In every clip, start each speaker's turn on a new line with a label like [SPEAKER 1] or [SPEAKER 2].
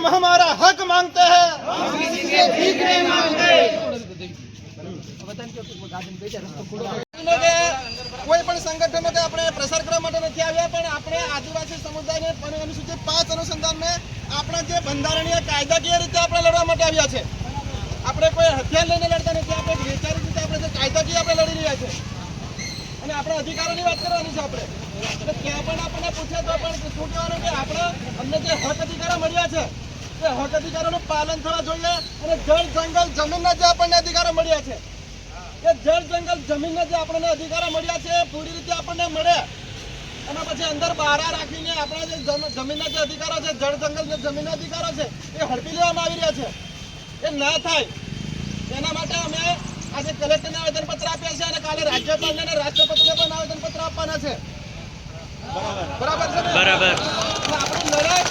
[SPEAKER 1] हम हमारा हक मांगते हैं,
[SPEAKER 2] हम किसी से भीख नहीं मांगते।
[SPEAKER 1] કોઈ પણ સંગઠન માટે આપણે પ્રસાર કરવા માટે નથી આવ્યા, પણ આપણે આદિવાસી સમુદાયને પણ અનુસૂચિત 5 અનુસંધાનને આપણા જે બંધારણીય કાયદાકીય રીતે આપણે લડવા માટે આવ્યા છે. આપણે કોઈ હથિયાર લઈને લડતા નથી, આપણે વૈચારિક રીતે આપણે જે કાયદાકીય આપણે લડી રહ્યા છે અને આપણા અધિકારોની વાત કરવાની છે. આપણે એટલે ત્યાં પણ આપણને પૂછે તો પણ શું કહેવાનું કે આપણે અમને જે હક અધિકારો મળ્યા છે તે હક અધિકારોનું પાલન થવા જોઈએ. અને જળ જંગલ જમીનના જે આપણને અધિકારો મળ્યા છે એ જળ જંગલ જમીનના જે આપણને અધિકારો મળ્યા છે પૂરી રીતે આપણને મળે. અને પછી અંદર બહાર રાખીને આપણા જે જમીનના જે અધિકારો છે, જળ જંગલ જે જમીનના અધિકારો છે એ હડપી લેવામાં આવી રહ્યા છે. એ ના થાય એના માટે અમે આજે કલેક્ટરને આવેદનપત્ર આપ્યા છે અને કાલે રાજ્યપાલને અને રાષ્ટ્રપતિને પણ આવેદનપત્ર આપવાના છે. બરાબર છે ને? બરાબર. આપણી લડાઈ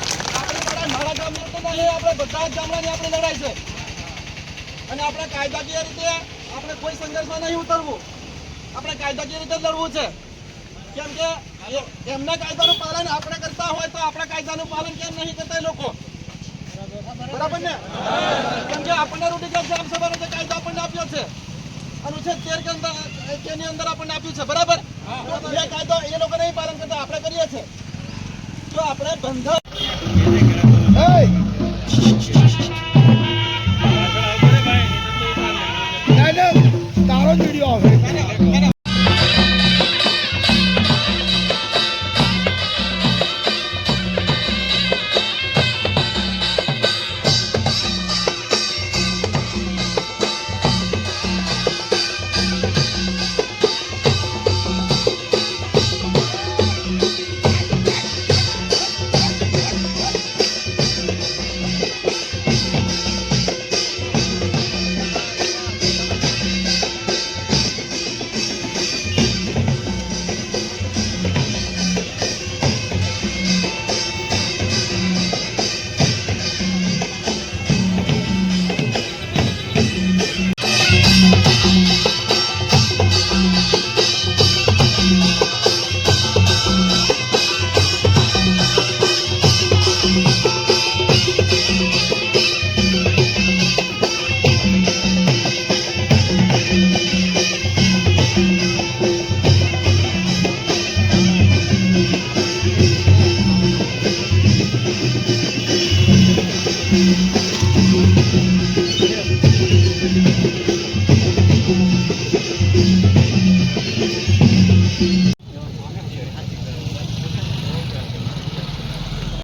[SPEAKER 1] મારા ગામની તો નહીં, આપણે બધા જ ગામડાની આપણી લડાઈ છે. અને આપણે કાયદાકીય રીતે આપણે કોઈ સંઘર્ષમાં નહીં ઉતરવું, આપણે કાયદાકીય રીતે લડવું છે. કેમ કે એમના કાયદાનું પાલન આપણે કરતા હોય તો આપણા કાયદાનું પાલન કેમ નહીં કરતા એ લોકો? બરાબર ને? કેમ કે આપણને રૂઢિગત ગ્રામ સભાનો જે કાયદો આપણને આપ્યો છે, અનુચ્છેદ 13 ની અંદર આપણને આપ્યું છે. બરાબર? એ કાયદો એ લોકો નહીં પાલન કરતા, આપણે કરીએ છીએ. જો આપણે બંધારણ